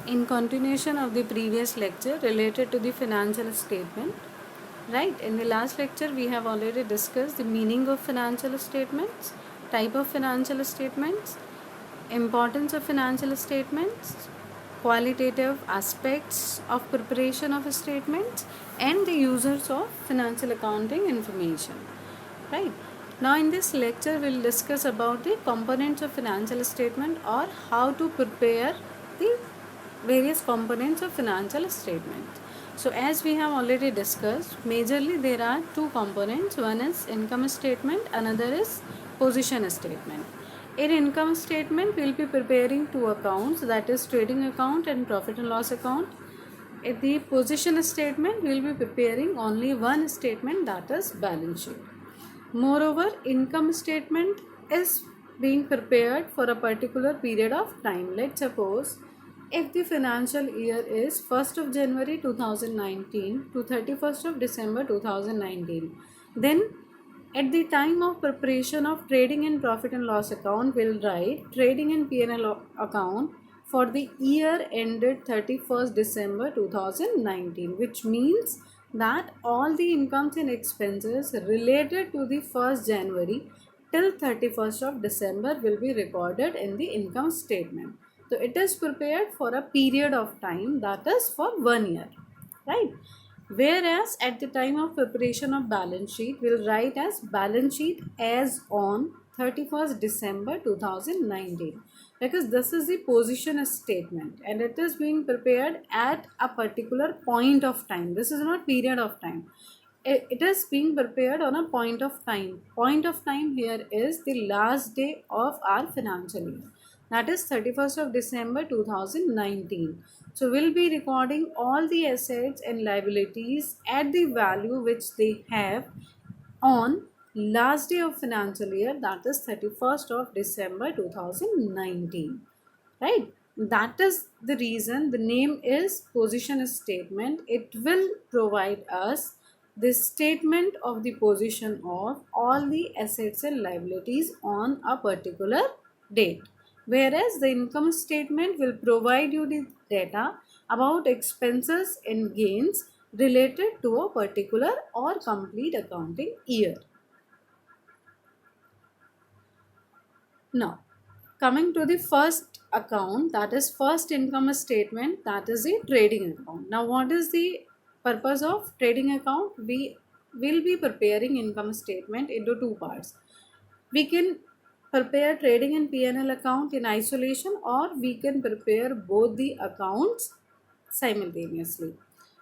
In continuation of the previous lecture related to the financial statement, right? In the last lecture, we have already discussed the meaning of financial statements, type of financial statements, importance of financial statements, qualitative aspects of preparation of statements, and the users of financial accounting information, right? Now in this lecture we'll discuss about the components of financial statement, or how to prepare the various components of financial statement. So as we have already discussed, majorly there are two components. One is income statement, another is position statement. In income statement we'll be preparing two accounts, that is trading account and profit and loss account. In the position statement we'll be preparing only one statement, that is balance sheet. Moreover, income statement is being prepared for a particular period of time. Let's suppose if the financial year is 1st of January 2019 to 31st of December 2019, then at the time of preparation of trading and profit and loss account, we'll write trading and P&L account for the year ended 31st December 2019, which means that all the incomes and expenses related to the 1st January till 31st of December will be recorded in the income statement. So it is prepared for a period of time, that is for 1 year, right? Whereas at the time of preparation of balance sheet, we'll write as balance sheet as on 31st December 2019, because this is the position statement and it is being prepared at a particular point of time. This is not period of time. It is being prepared on a point of time. Point of time here is the last day of our financial year, that is 31st of December 2019. So we'll be recording all the assets and liabilities at the value which they have on last day of financial year, that is 31st of December 2019, right? That is the reason the name is position statement. It will provide us the statement of the position of all the assets and liabilities on a particular date, whereas the income statement will provide you the data about expenses and gains related to a particular or complete accounting year. Now, coming to the first account, that is first income statement, that is the trading account. Now, what is the purpose of trading account? We will be preparing income statement into two parts. We can prepare trading and P&L account in isolation, or we can prepare both the accounts simultaneously,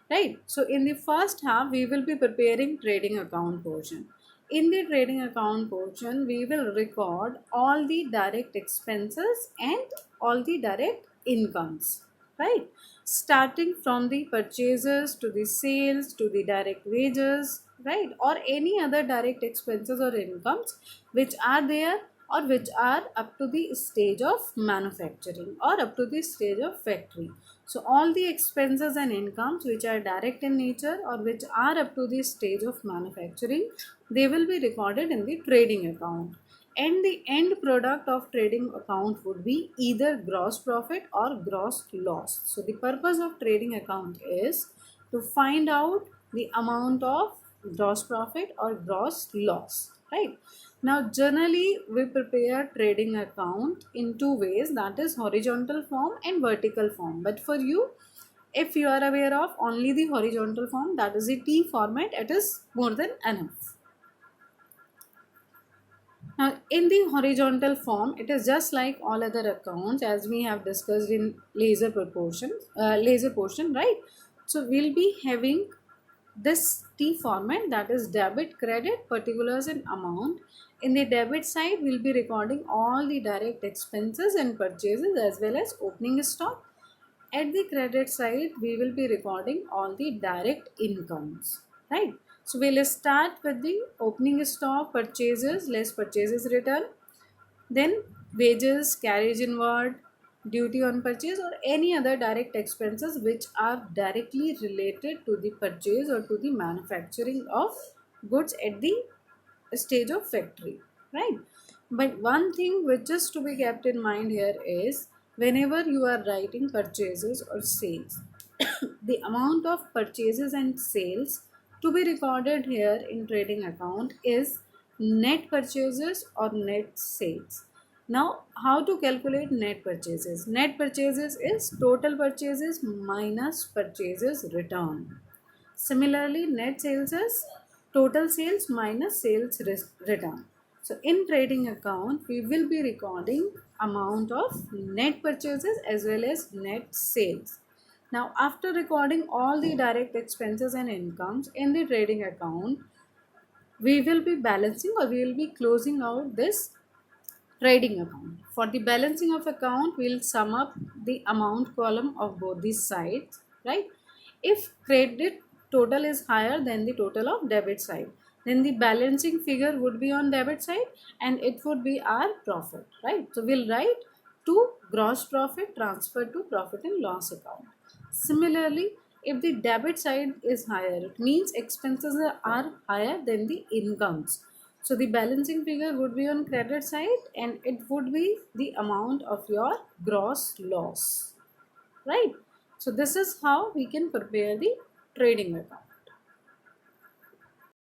right? So in the first half we will be preparing trading account portion. In the trading account portion we will record all the direct expenses and all the direct incomes, right? Starting from the purchases to the sales to the direct wages, right? Or any other direct expenses or incomes which are there, or which are up to the stage of manufacturing or up to the stage of factory. So all the expenses and incomes which are direct in nature or which are up to the stage of manufacturing, they will be recorded in the trading account. And the end product of trading account would be either gross profit or gross loss. So the purpose of trading account is to find out the amount of gross profit or gross loss, right? Now generally we prepare trading account in two ways, that is horizontal form and vertical form. But for you, if you are aware of only the horizontal form, that is the T format, it is more than enough. Now, in the horizontal form, it is just like all other accounts as we have discussed in laser portion, right? So we'll be having this T format, that is debit, credit, particulars and amount. In the debit side, we'll be recording all the direct expenses and purchases as well as opening stock. At the credit side, we will be recording all the direct incomes, right? So we'll start with the opening stock, purchases, less purchases return, then wages, carriage inward, duty on purchase, or any other direct expenses which are directly related to the purchase or to the manufacturing of goods at the stage of factory, right? But one thing which is to be kept in mind here is whenever you are writing purchases or sales, the amount of purchases and sales to be recorded here in trading account is net purchases or net sales. Now, how to calculate net purchases? Net purchases is total purchases minus purchases returned. Similarly, net sales is total sales minus sales return. So in trading account, we will be recording amount of net purchases as well as net sales. Now, after recording all the direct expenses and incomes in the trading account, we will be balancing or we will be closing out this trading account. For the balancing of account, we'll sum up the amount column of both these sides, right? If credit total is higher than the total of debit side, then the balancing figure would be on debit side and it would be our profit, right? So we'll write to gross profit transferred to profit and loss account. Similarly, if the debit side is higher, it means expenses are higher than the incomes. So the balancing figure would be on credit side and it would be the amount of your gross loss, right? So this is how we can prepare the trading account.